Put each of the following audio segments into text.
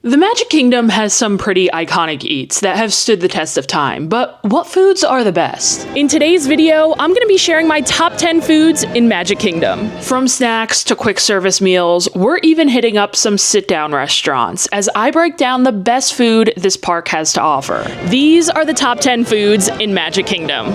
The Magic Kingdom has some pretty iconic eats that have stood the test of time, but what foods are the best? In today's video, I'm going to be sharing my top 10 foods in Magic Kingdom. From snacks to quick service meals, we're even hitting up some sit-down restaurants as I break down the best food this park has to offer. These are the top 10 foods in Magic Kingdom.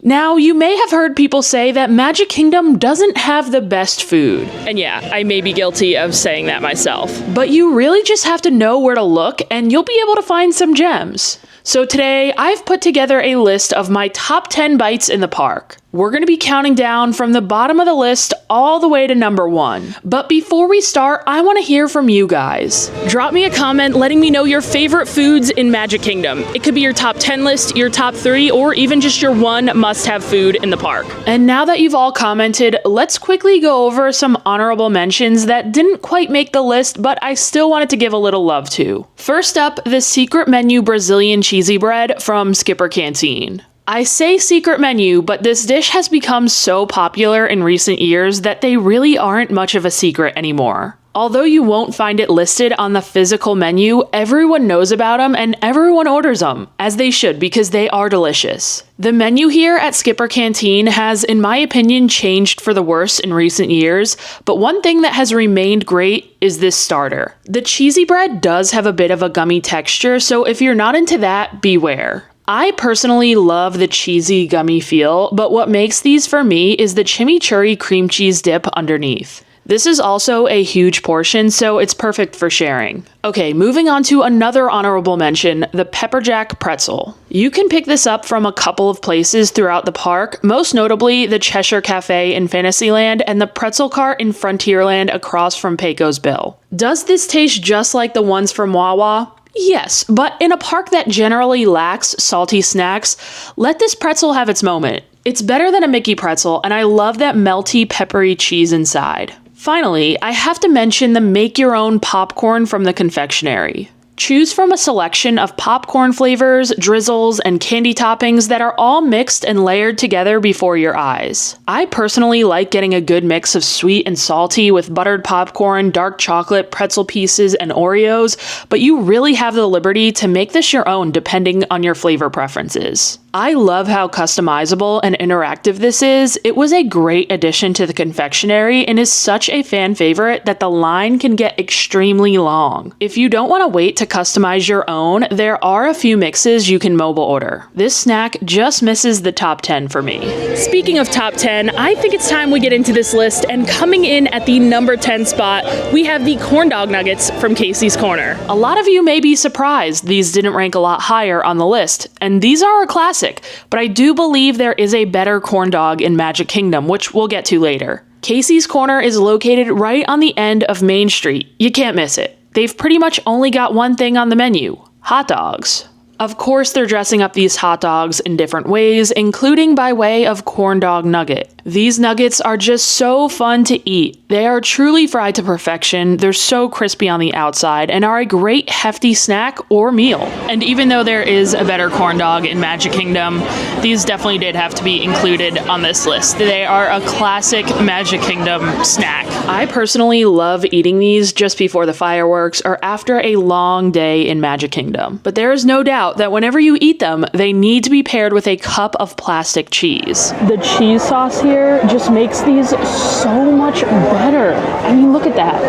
Now, you may have heard people say that Magic Kingdom doesn't have the best food. And yeah, I may be guilty of saying that myself. But you really just have to know where to look and you'll be able to find some gems. So today, I've put together a list of my top 10 bites in the park. We're going to be counting down from the bottom of the list all the way to number 1. But before we start, I want to hear from you guys. Drop me a comment letting me know your favorite foods in Magic Kingdom. It could be your top 10 list, your top 3, or even just your one must-have food in the park. And now that you've all commented, let's quickly go over some honorable mentions that didn't quite make the list, but I still wanted to give a little love to. First up, the secret menu Brazilian cheesy bread from Skipper Canteen. I say secret menu, but this dish has become so popular in recent years that they really aren't much of a secret anymore. Although you won't find it listed on the physical menu, everyone knows about them and everyone orders them, as they should because they are delicious. The menu here at Skipper Canteen has, in my opinion, changed for the worse in recent years, but one thing that has remained great is this starter. The cheesy bread does have a bit of a gummy texture, so if you're not into that, beware. I personally love the cheesy, gummy feel, but what makes these for me is the chimichurri cream cheese dip underneath. This is also a huge portion, so it's perfect for sharing. Okay, moving on to another honorable mention, the Pepper Jack pretzel. You can pick this up from a couple of places throughout the park, most notably the Cheshire Cafe in Fantasyland and the pretzel cart in Frontierland across from Pecos Bill. Does this taste just like the ones from Wawa? Yes, but in a park that generally lacks salty snacks, let this pretzel have its moment. It's better than a Mickey pretzel, and I love that melty, peppery cheese inside. Finally, I have to mention the make-your-own popcorn from the confectionery. Choose from a selection of popcorn flavors, drizzles, and candy toppings that are all mixed and layered together before your eyes. I personally like getting a good mix of sweet and salty with buttered popcorn, dark chocolate, pretzel pieces, and Oreos, but you really have the liberty to make this your own depending on your flavor preferences. I love how customizable and interactive this is. It was a great addition to the confectionery and is such a fan favorite that the line can get extremely long. If you don't want to wait to customize your own, there are a few mixes you can mobile order. This snack just misses the top 10 for me. Speaking of top 10, I think it's time we get into this list, and coming in at the number 10 spot, we have the corn dog nuggets from Casey's Corner. A lot of you may be surprised these didn't rank a lot higher on the list, and these are a classic, but I do believe there is a better corn dog in Magic Kingdom, which we'll get to later. Casey's Corner is located right on the end of Main Street. You can't miss it. They've pretty much only got one thing on the menu: hot dogs. Of course, they're dressing up these hot dogs in different ways, including by way of corn dog nugget. These nuggets are just so fun to eat. They are truly fried to perfection, they're so crispy on the outside, and are a great hefty snack or meal. And even though there is a better corn dog in Magic Kingdom, these definitely did have to be included on this list. They are a classic Magic Kingdom snack. I personally love eating these just before the fireworks or after a long day in Magic Kingdom. But there is no doubt that whenever you eat them, they need to be paired with a cup of plastic cheese. The cheese sauce here just makes these so much better. I mean, look at that.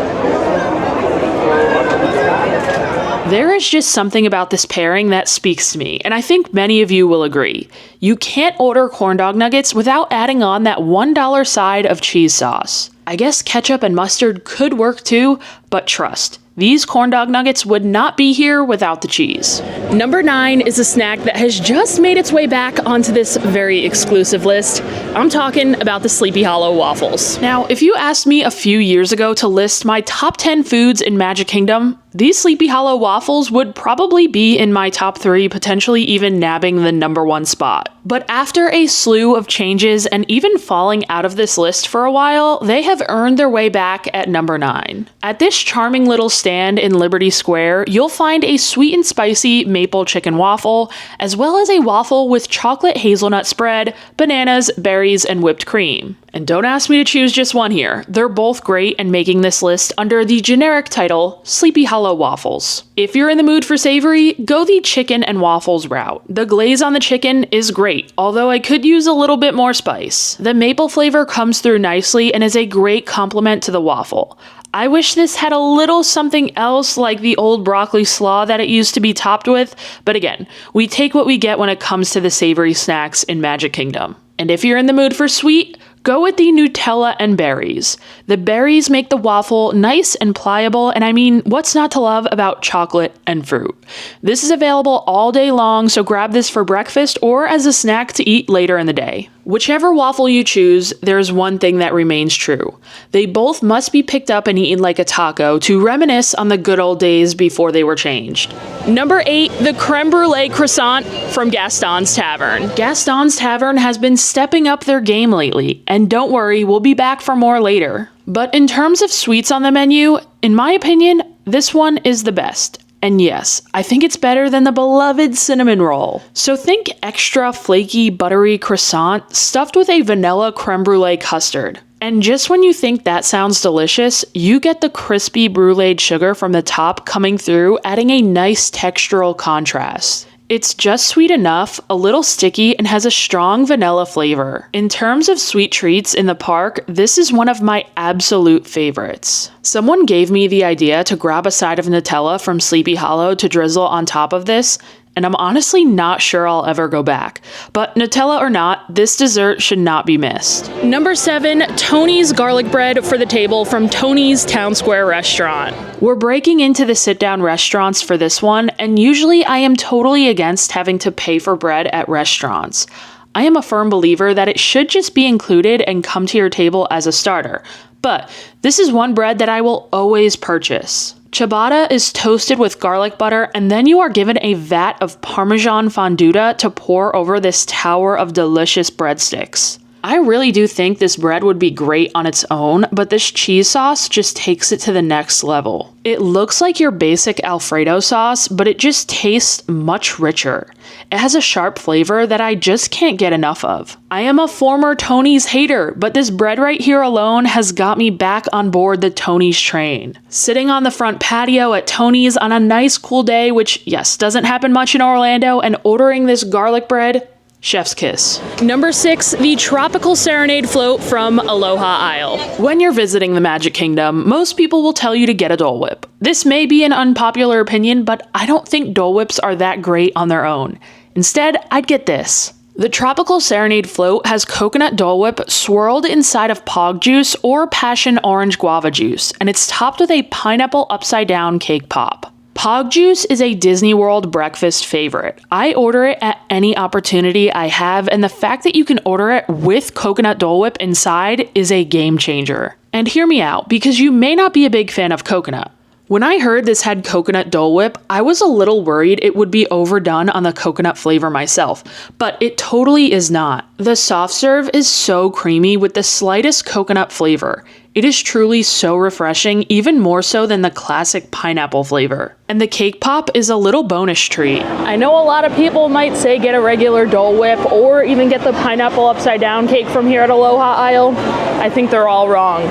There is just something about this pairing that speaks to me, and I think many of you will agree. You can't order corn dog nuggets without adding on that $1 side of cheese sauce. I guess ketchup and mustard could work too, but trust, these corn dog nuggets would not be here without the cheese. Number 9 is a snack that has just made its way back onto this very exclusive list. I'm talking about the Sleepy Hollow waffles. Now, if you asked me a few years ago to list my top 10 foods in Magic Kingdom, these Sleepy Hollow waffles would probably be in my top 3, potentially even nabbing the number 1 spot. But after a slew of changes and even falling out of this list for a while, they have earned their way back at number 9. At this charming little stand in Liberty Square, you'll find a sweet and spicy maple chicken waffle, as well as a waffle with chocolate hazelnut spread, bananas, berries, and whipped cream. And don't ask me to choose just one here. They're both great and making this list under the generic title, Sleepy Hollow Waffles. If you're in the mood for savory, go the chicken and waffles route. The glaze on the chicken is great, although I could use a little bit more spice. The maple flavor comes through nicely and is a great complement to the waffle. I wish this had a little something else like the old broccoli slaw that it used to be topped with, but again, we take what we get when it comes to the savory snacks in Magic Kingdom. And if you're in the mood for sweet, go with the Nutella and berries. The berries make the waffle nice and pliable, and I mean, what's not to love about chocolate and fruit? This is available all day long, so grab this for breakfast or as a snack to eat later in the day. Whichever waffle you choose, there's one thing that remains true. They both must be picked up and eaten like a taco to reminisce on the good old days before they were changed. Number 8, the creme brulee croissant from Gaston's Tavern. Gaston's Tavern has been stepping up their game lately, and don't worry, we'll be back for more later. But in terms of sweets on the menu, in my opinion, this one is the best. And yes, I think it's better than the beloved cinnamon roll. So think extra flaky, buttery croissant stuffed with a vanilla creme brulee custard. And just when you think that sounds delicious, you get the crispy bruleed sugar from the top coming through, adding a nice textural contrast. It's just sweet enough, a little sticky, and has a strong vanilla flavor. In terms of sweet treats in the park, this is one of my absolute favorites. Someone gave me the idea to grab a side of Nutella from Sleepy Hollow to drizzle on top of this, and I'm honestly not sure I'll ever go back. But Nutella or not, this dessert should not be missed. Number 7, Tony's garlic bread for the table from Tony's Town Square Restaurant. We're breaking into the sit-down restaurants for this one, and usually I am totally against having to pay for bread at restaurants. I am a firm believer that it should just be included and come to your table as a starter. But this is one bread that I will always purchase. Ciabatta is toasted with garlic butter, and then you are given a vat of Parmesan fonduta to pour over this tower of delicious breadsticks. I really do think this bread would be great on its own, but this cheese sauce just takes it to the next level. It looks like your basic Alfredo sauce, but it just tastes much richer. It has a sharp flavor that I just can't get enough of. I am a former Tony's hater, but this bread right here alone has got me back on board the Tony's train. Sitting on the front patio at Tony's on a nice cool day, which yes, doesn't happen much in Orlando, and ordering this garlic bread, chef's kiss. Number 6, the Tropical Serenade float from Aloha Isle. When you're visiting the Magic Kingdom, most people will tell you to get a Dole Whip. This may be an unpopular opinion, but I don't think Dole Whips are that great on their own. Instead, I'd get this. The Tropical Serenade float has coconut Dole Whip swirled inside of pog juice or passion orange guava juice, and it's topped with a pineapple upside down cake pop. Pog juice is a Disney World breakfast favorite. I order it at any opportunity I have, and the fact that you can order it with coconut Dole Whip inside is a game changer. And hear me out, because you may not be a big fan of coconut. When I heard this had coconut Dole Whip, I was a little worried it would be overdone on the coconut flavor myself, but it totally is not. The soft serve is so creamy with the slightest coconut flavor. It is truly so refreshing, even more so than the classic pineapple flavor. And the cake pop is a little bonus treat. I know a lot of people might say get a regular Dole Whip or even get the pineapple upside down cake from here at Aloha Isle. I think they're all wrong.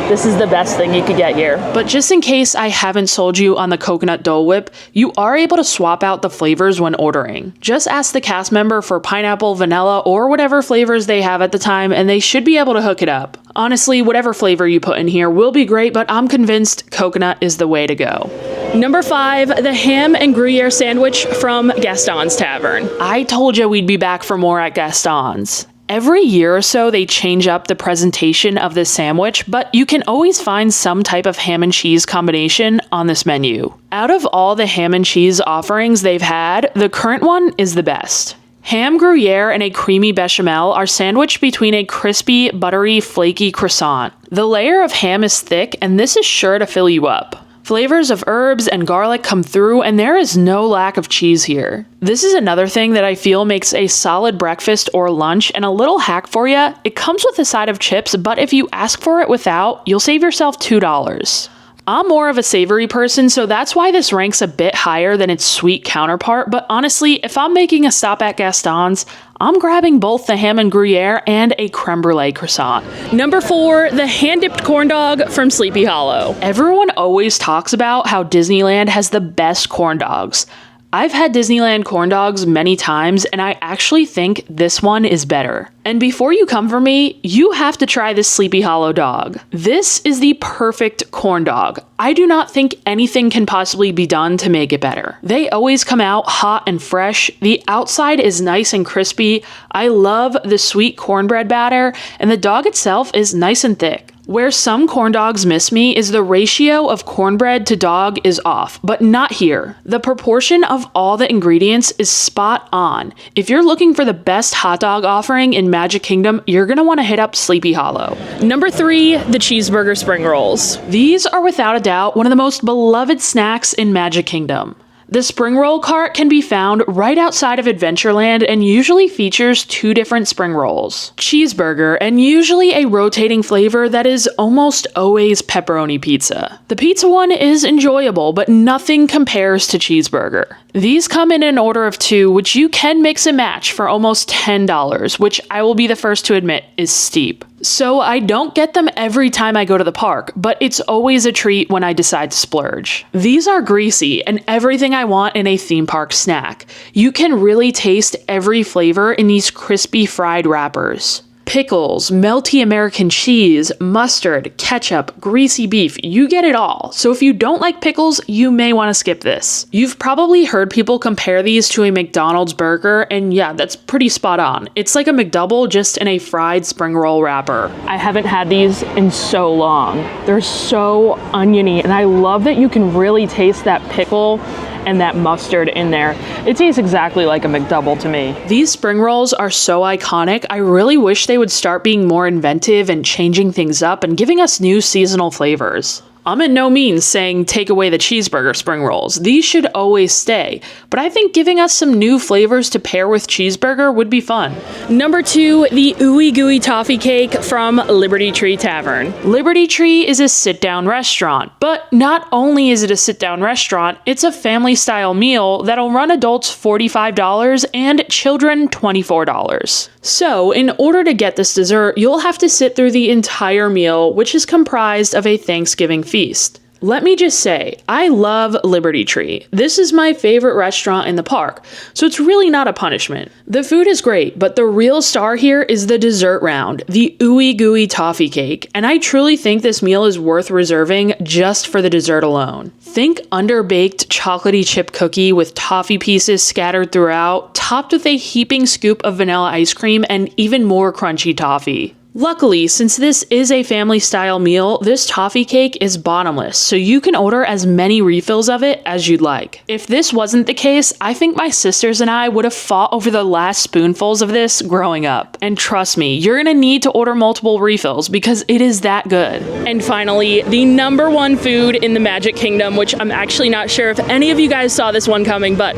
This is the best thing you could get here. But just in case I haven't sold you on the coconut Dole Whip, you are able to swap out the flavors when ordering. Just ask the cast member for pineapple, vanilla, or whatever flavors they have at the time, and they should be able to hook it up. Honestly, whatever flavor you put in here will be great, but I'm convinced coconut is the way to go. Number 5, the ham and Gruyere sandwich from Gaston's Tavern. I told you we'd be back for more at Gaston's. Every year or so, they change up the presentation of this sandwich, but you can always find some type of ham and cheese combination on this menu. Out of all the ham and cheese offerings they've had, the current one is the best. Ham Gruyere and a creamy bechamel are sandwiched between a crispy, buttery, flaky croissant. The layer of ham is thick, and this is sure to fill you up. Flavors of herbs and garlic come through, and there is no lack of cheese here. This is another thing that I feel makes a solid breakfast or lunch, and a little hack for you, it comes with a side of chips, but if you ask for it without, you'll save yourself $2. I'm more of a savory person, so that's why this ranks a bit higher than its sweet counterpart, but honestly, if I'm making a stop at Gaston's, I'm grabbing both the ham and Gruyere and a creme brulee croissant. Number 4, the hand-dipped corn dog from Sleepy Hollow. Everyone always talks about how Disneyland has the best corn dogs. I've had Disneyland corn dogs many times, and I actually think this one is better. And before you come for me, you have to try this Sleepy Hollow dog. This is the perfect corn dog. I do not think anything can possibly be done to make it better. They always come out hot and fresh. The outside is nice and crispy. I love the sweet cornbread batter, and the dog itself is nice and thick. Where some corn dogs miss me is the ratio of cornbread to dog is off, but not here. The proportion of all the ingredients is spot on. If you're looking for the best hot dog offering in Magic Kingdom, you're gonna wanna hit up Sleepy Hollow. Number 3, the cheeseburger spring rolls. These are without a doubt one of the most beloved snacks in Magic Kingdom. The spring roll cart can be found right outside of Adventureland and usually features 2 different spring rolls. Cheeseburger, and usually a rotating flavor that is almost always pepperoni pizza. The pizza one is enjoyable, but nothing compares to cheeseburger. These come in an order of 2, which you can mix and match for almost $10, which I will be the first to admit is steep. So I don't get them every time I go to the park, but it's always a treat when I decide to splurge. These are greasy and everything I want in a theme park snack. You can really taste every flavor in these crispy fried wrappers. Pickles, melty American cheese, mustard, ketchup, greasy beef, you get it all. So if you don't like pickles, you may want to skip this. You've probably heard people compare these to a McDonald's burger, and yeah, that's pretty spot on. It's like a McDouble just in a fried spring roll wrapper. I haven't had these in so long. They're so oniony, and I love that you can really taste that pickle and that mustard in there. It tastes exactly like a McDouble to me. These spring rolls are so iconic. I really wish they would start being more inventive and changing things up and giving us new seasonal flavors. I'm in no means saying take away the cheeseburger spring rolls. These should always stay, but I think giving us some new flavors to pair with cheeseburger would be fun. Number 2, the Ooey Gooey Toffee Cake from Liberty Tree Tavern. Liberty Tree is a sit-down restaurant, but not only is it a sit-down restaurant, it's a family-style meal that'll run adults $45 and children $24. So, in order to get this dessert, you'll have to sit through the entire meal, which is comprised of a Thanksgiving feast. Let me just say, I love Liberty Tree. This is my favorite restaurant in the park, so it's really not a punishment. The food is great, but the real star here is the dessert round, the Ooey Gooey Toffee Cake, and I truly think this meal is worth reserving just for the dessert alone. Think underbaked chocolatey chip cookie with toffee pieces scattered throughout, topped with a heaping scoop of vanilla ice cream and even more crunchy toffee. Luckily, since this is a family-style meal, this toffee cake is bottomless, so you can order as many refills of it as you'd like. If this wasn't the case, I think my sisters and I would have fought over the last spoonfuls of this growing up. And trust me, you're gonna need to order multiple refills because it is that good. And finally, the number 1 food in the Magic Kingdom, which I'm actually not sure if any of you guys saw this one coming, but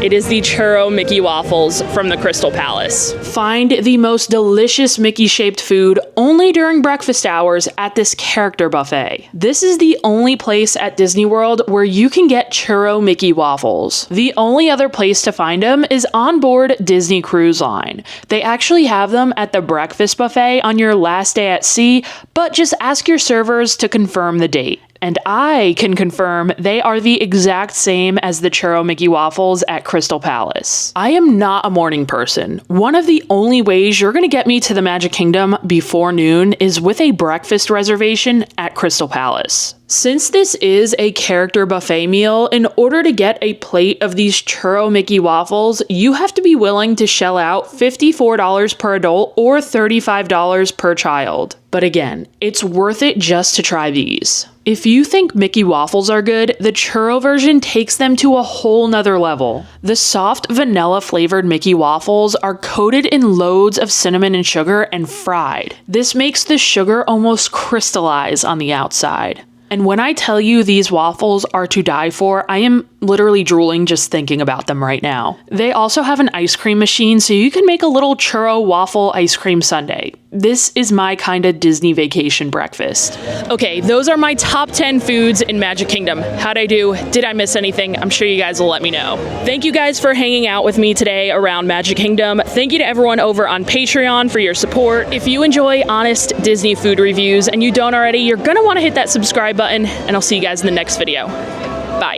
it is the churro Mickey waffles from the Crystal Palace. Find the most delicious Mickey-shaped food only during breakfast hours at this character buffet. This is the only place at Disney World where you can get churro Mickey waffles. The only other place to find them is on board Disney Cruise Line. They actually have them at the breakfast buffet on your last day at sea, but just ask your servers to confirm the date. And I can confirm they are the exact same as the churro Mickey waffles at Crystal Palace. I am not a morning person. One of the only ways you're gonna get me to the Magic Kingdom before noon is with a breakfast reservation at Crystal Palace. Since this is a character buffet meal, in order to get a plate of these churro Mickey waffles, you have to be willing to shell out $54 per adult or $35 per child. But again, it's worth it just to try these. If you think Mickey waffles are good, the churro version takes them to a whole nother level. The soft vanilla flavored Mickey waffles are coated in loads of cinnamon and sugar and fried. This makes the sugar almost crystallize on the outside. And when I tell you these waffles are to die for, I am literally drooling just thinking about them right now. They also have an ice cream machine, so you can make a little churro waffle ice cream sundae. This is my kind of Disney vacation breakfast. Okay, those are my top 10 foods in Magic Kingdom. How'd I do? Did I miss anything? I'm sure you guys will let me know. Thank you guys for hanging out with me today around Magic Kingdom. Thank you to everyone over on Patreon for your support. If you enjoy honest Disney food reviews and you don't already, you're gonna wanna hit that subscribe button, and I'll see you guys in the next video. Bye.